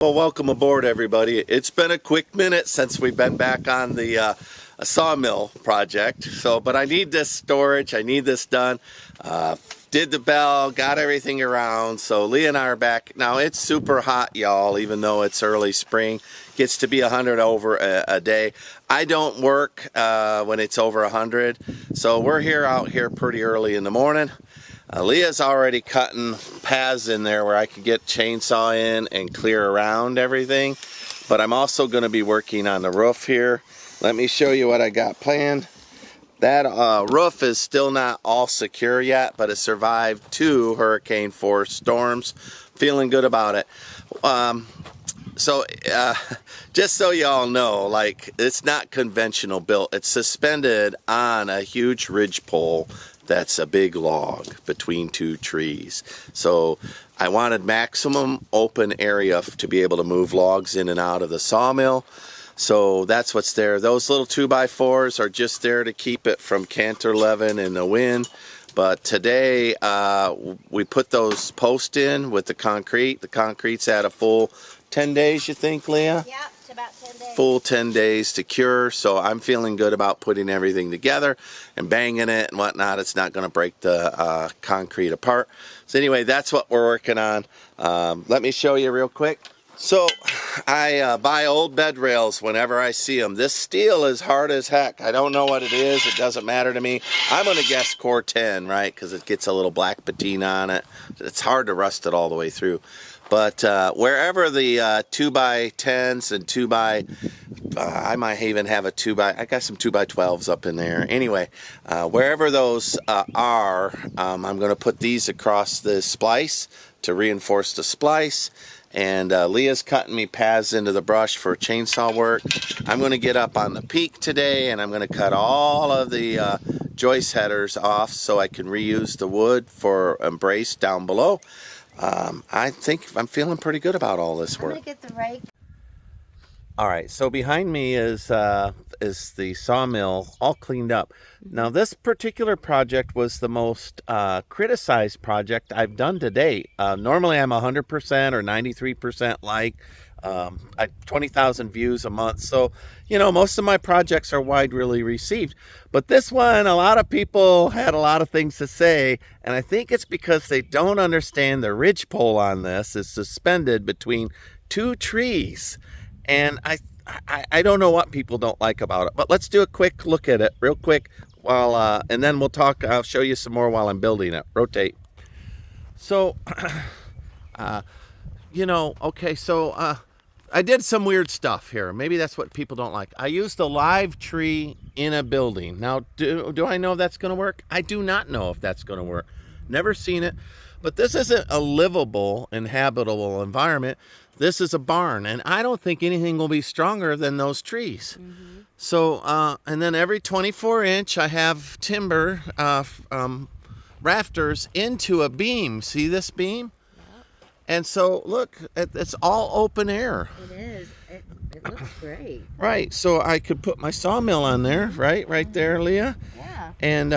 Well, welcome aboard, everybody. It's been a quick minute since we've been back on the sawmill project. But I need this storage. I need this done. Did the bell, got everything around. So Leah and I are back. Now it's super hot, y'all, even though it's early spring. Gets to be 100 over a day. I don't work when it's over 100. So we're out here pretty early in the morning. Leah's already cutting paths in there where I could get chainsaw in and clear around everything. But I'm also going to be working on the roof here. Let me show you what I got planned. That roof is still not all secure yet, but it survived 2 hurricane force storms. Feeling good about it. Just so y'all know, like, it's not conventional built. It's suspended on a huge ridge pole. That's a big log between 2 trees. So I wanted maximum open area to be able to move logs in and out of the sawmill. So that's what's there. Those little 2x4s are just there to keep it from cantilevering in the wind. But today we put those posts in with the concrete. The concrete's at a full 10 days, you think, Leah? Yeah, it's about 10 days. Full 10 days to cure, so I'm feeling good about putting everything together and banging it and whatnot. It's not going to break the concrete apart. So anyway, that's what we're working on. Let me show you real quick. So I buy old bed rails whenever I see them. This steel is hard as heck. I don't know what it is. It doesn't matter to me. I'm going to guess core 10, right? Because it gets a little black patina on it. It's hard to rust it all the way through. But wherever the 2x10s and I might even have a I got some 2x12s up in there. Anyway, wherever those are, I'm going to put these across the splice to reinforce the splice. And Leah's cutting me paths into the brush for chainsaw work. I'm going to get up on the peak today, and I'm going to cut all of the joist headers off so I can reuse the wood for embrace down below. I think I'm feeling pretty good about all this work. I'm gonna get the rake. All right, so behind me is the sawmill all cleaned up. Now, this particular project was the most criticized project I've done to date. Normally, I'm 100% or 93% like. 20,000 views a month. So, you know, most of my projects are widely received. But this one, a lot of people had a lot of things to say. And I think it's because they don't understand the ridgepole on this is suspended between 2 trees. And I don't know what people don't like about it. But let's do a quick look at it real quick while, and then we'll talk. I'll show you some more while I'm building it. Rotate. So, you know, okay, so I did some weird stuff here. Maybe that's what people don't like. I used a live tree in a building. Now, do I know if that's going to work? I do not know if that's going to work. Never seen it. But this isn't a livable, inhabitable environment. This is a barn, and I don't think anything will be stronger than those trees. Mm-hmm. So, and then every 24-inch, I have timber rafters into a beam. See this beam? And so, look, it's all open air. It is. It looks great. Right. So I could put my sawmill on there, right? Right there, Leah. Yeah. And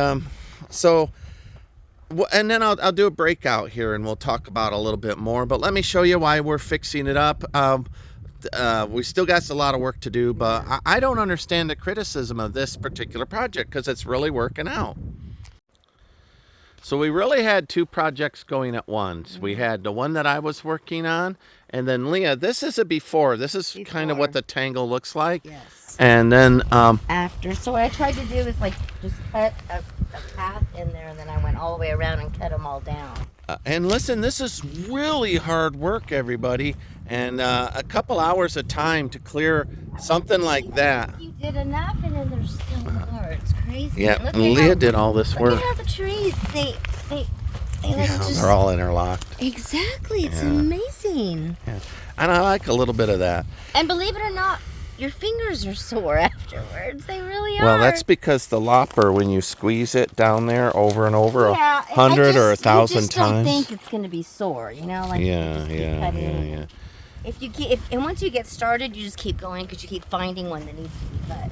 and then I'll do a breakout here, and we'll talk about a little bit more. But let me show you why we're fixing it up. We still got a lot of work to do, but I don't understand the criticism of this particular project because it's really working out. So we really had 2 projects going at once. We had the one that I was working on, and then Leah, this is a before. This is kind of what the tangle looks like. Yes. And then after. So what I tried to do is like just cut a path in there, and then I went all the way around and cut them all down. And listen, this is really hard work, everybody, and a couple hours of time to clear something like that. You did enough, and then there's still more. It's crazy. Yeah, Leah did all this work. Look at how the trees, they like just... they're all interlocked. Exactly, it's amazing. Yeah. And I like a little bit of that. And believe it or not, your fingers are sore afterwards. They really are. Well, that's because the lopper, when you squeeze it down there over and over 100 or 1,000 times. I don't think it's going to be sore, you know? Like yeah. And once you get started, you just keep going because you keep finding one that needs to be cut.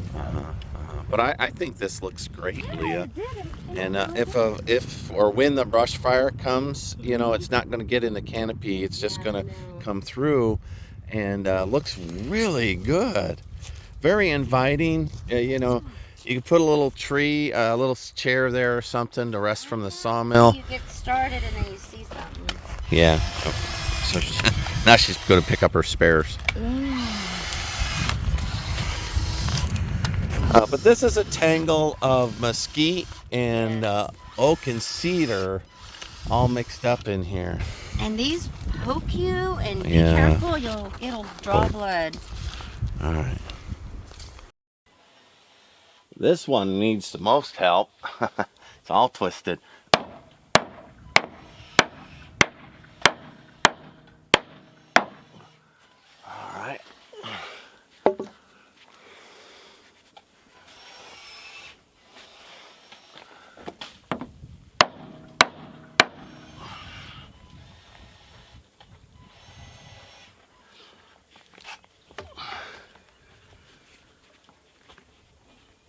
But I think this looks great, Leah. And if or when the brush fire comes, you know, it's not going to get in the canopy. It's just going to come through. and looks really good. Very inviting. You know, you can put a little tree, a little chair there or something to rest from the sawmill. You get started and then you see something. Yeah. Oh, so now she's going to pick up her spares. But this is a tangle of mesquite and oak and cedar all mixed up in here. And these poke you, and be careful, it'll draw blood. All right. This one needs the most help. It's all twisted. All right.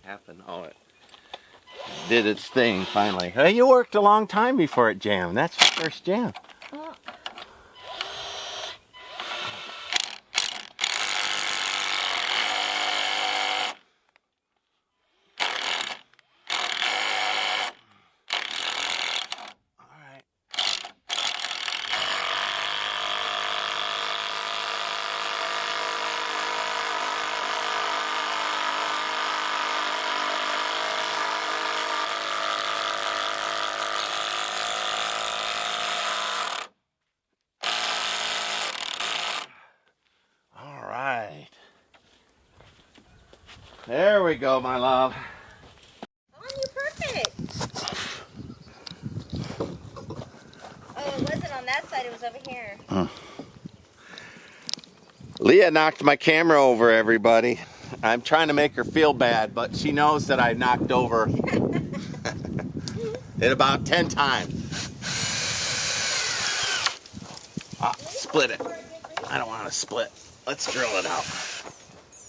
Happened. Oh, it did its thing finally. Hey, you worked a long time before it jammed. That's your first jam. Oh. All right. All right. There we go, my love. Oh, you're perfect. Oh, it wasn't on that side, it was over here. Leah knocked my camera over, everybody. I'm trying to make her feel bad, but she knows that I knocked over it about 10 times. Split it. I don't want to split. Let's drill it out.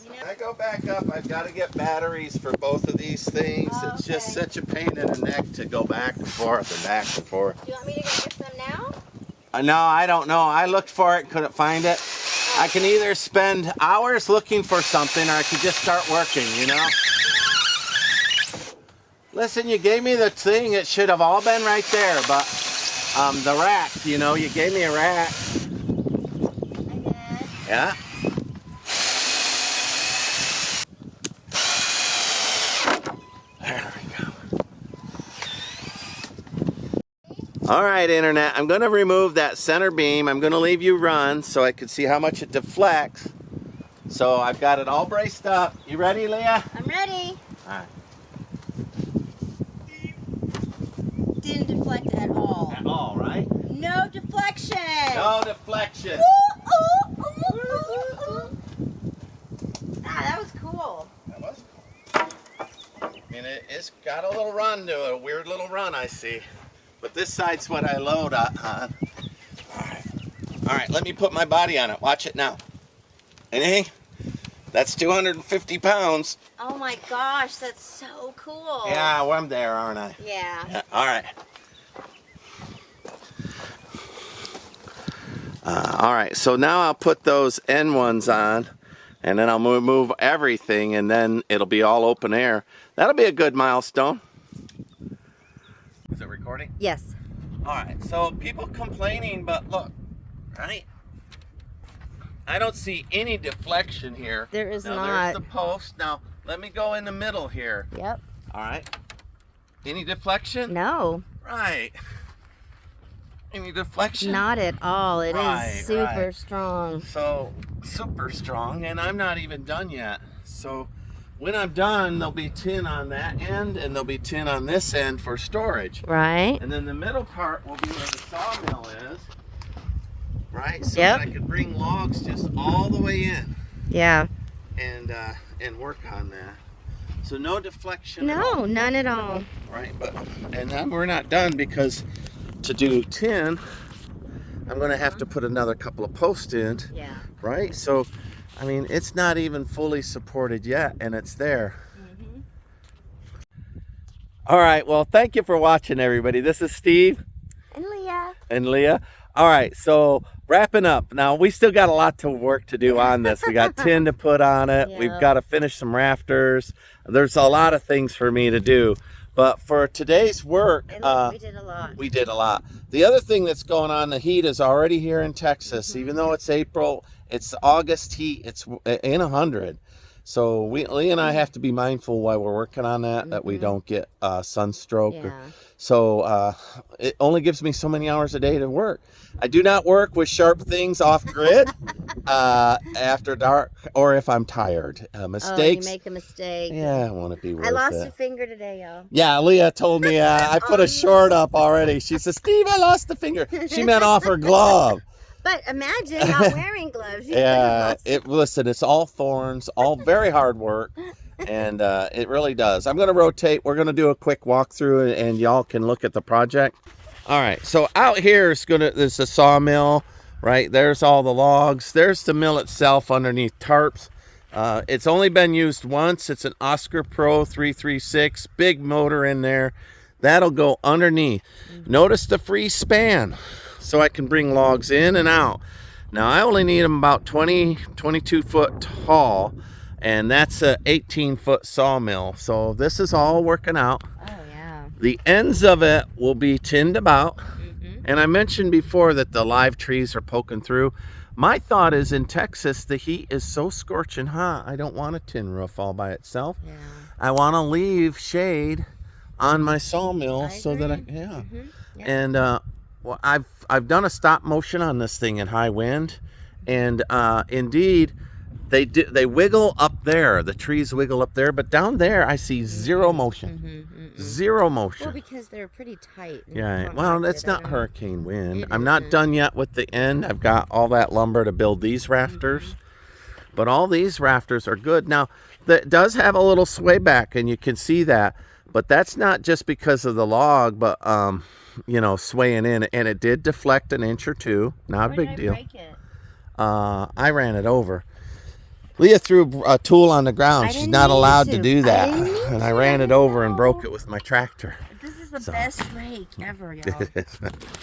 When I go back up, I've got to get batteries for both of these things. Oh, it's just okay. such a pain in the neck to go back and forth and back and forth. Do you want me to go get some now? No, I don't know. I looked for it, couldn't find it. I can either spend hours looking for something or I could just start working, you know? Listen, you gave me the thing. It should have all been right there, but the rack, you know, you gave me a rack. I did. Yeah? There we go. All right, Internet, I'm going to remove that center beam. I'm going to leave you run so I can see how much it deflects. So I've got it all braced up. You ready, Leah? I'm ready. All right. Didn't deflect at all. At all, right? No deflection. No deflection. Ah, that was cool. That was cool. I mean, it's got a little run to it, a weird little run I see. But this side's what I load on. All right. All right, let me put my body on it. Watch it now. Anything? That's 250 pounds. Oh my gosh, that's so cool. Yeah, well, I'm there, aren't I? Yeah. All right. All right, so now I'll put those end ones on, and then I'll move everything, and then it'll be all open air. That'll be a good milestone. Is it recording? Yes. All right, so people complaining, but look, right? I don't see any deflection here. There is now, not. There's the post. Now, let me go in the middle here. Yep. All right. Any deflection? No. Right. Any deflection? Not at all. It Right, is super right. strong. So, super strong, and I'm not even done yet. So, when I'm done, there'll be tin on that end, and there'll be tin on this end for storage. Right. And then the middle part will be where the sawmill is. Right? So Yep. that I could bring logs just all the way in Yeah. and work on that. So no deflection. at No, all. none at all. Right, and then we're not done because to do tin, I'm gonna have to put another couple of posts in. Yeah. Right? So I mean, it's not even fully supported yet, and it's there. Mm-hmm. All right, well, thank you for watching, everybody. This is Steve And Leah. and Leah. All right, so wrapping up. Now, we still got a lot to work to do on this. We got tin to put on it. Yeah. We've got to finish some rafters. There's a lot of things for me to do. But for today's work, we did a lot. We did a lot. The other thing that's going on, the heat is already here in Texas. Even though it's April, it's August heat. It's in 100. So Leah and I have to be mindful while we're working on that we don't get sunstroke. Yeah. So it only gives me so many hours a day to work. I do not work with sharp things off grid after dark or if I'm tired. Mistakes. Oh, you make a mistake. Yeah, I want to be worth it. I lost a finger today, y'all. Yeah, Leah told me I put a short up already. She says, Steve, I lost a finger. She meant off her glove. But imagine not wearing gloves. Yeah, listen, it's all thorns, all very hard work, and it really does. I'm going to rotate. We're going to do a quick walkthrough, and y'all can look at the project. All right, so out here there's a sawmill, right? There's all the logs. There's the mill itself underneath tarps. It's only been used once. It's an Oscar Pro 336, big motor in there. That'll go underneath. Notice the free span, so I can bring logs in and out. Now I only need them about 22 foot tall, and that's a 18-foot sawmill. So this is all working out. Oh yeah. The ends of it will be tinned about. And I mentioned before that the live trees are poking through. My thought is in Texas, the heat is so scorching hot, I don't want a tin roof all by itself. Yeah. I want to leave shade on my sawmill so that Yeah. And well, I've done a stop motion on this thing in high wind, and indeed they wiggle up there. The trees wiggle up there, but down there I see zero motion. Zero motion. Well, because they're pretty tight. Yeah. Well, that's not hurricane wind. I'm not done yet with the end. I've got all that lumber to build these rafters, but all these rafters are good. Now, that does have a little sway back, and you can see that, but that's not just because of the log, but you know, swaying in, and it did deflect an inch or two. Not a big deal. I ran it over. Leah threw a tool on the ground. She's not allowed to do that. And I ran it over and broke it with my tractor. This is the best rake ever, y'all.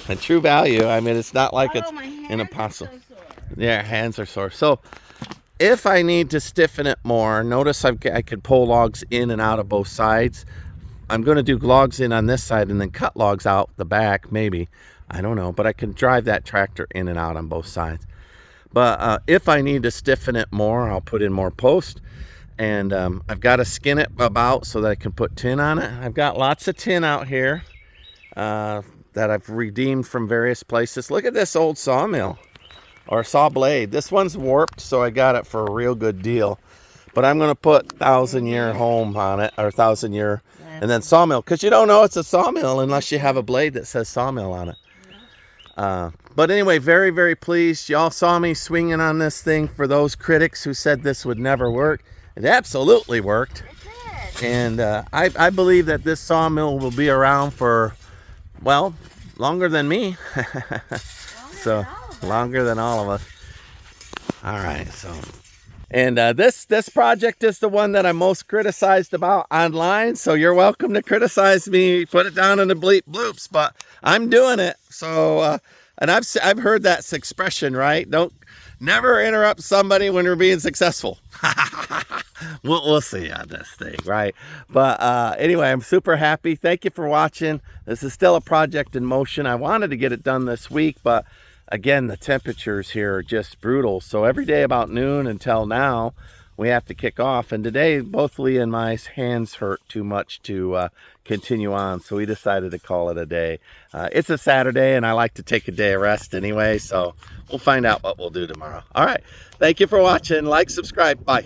A true value. I mean, it's not like it's my hands an apostle. are so sore. Yeah, hands are sore. So if I need to stiffen it more, notice I could pull logs in and out of both sides. I'm going to do logs in on this side and then cut logs out the back, maybe. I don't know, but I can drive that tractor in and out on both sides. But if I need to stiffen it more, I'll put in more post. And I've got to skin it about so that I can put tin on it. I've got lots of tin out here that I've redeemed from various places. Look at this old sawmill or saw blade. This one's warped, so I got it for a real good deal. But I'm going to put 1,000-year home on it, or 1,000-year, and then sawmill. Because you don't know it's a sawmill unless you have a blade that says sawmill on it. But anyway, very, very pleased. Y'all saw me swinging on this thing. For those critics who said this would never work, it absolutely worked. It did. And I believe that this sawmill will be around for, well, longer than me. So longer than all of us. All right, so. And this project is the one that I'm most criticized about online. So you're welcome to criticize me, put it down in the bleep bloops, but I'm doing it. So, and I've heard that expression, right? Never interrupt somebody when they're being successful. We'll see on this thing, right? But anyway, I'm super happy. Thank you for watching. This is still a project in motion. I wanted to get it done this week, but again, the temperatures here are just brutal. So every day about noon until now, we have to kick off. And today, both Leah and my hands hurt too much to continue on. So we decided to call it a day. It's a Saturday, and I like to take a day of rest anyway. So we'll find out what we'll do tomorrow. All right. Thank you for watching. Like, subscribe. Bye.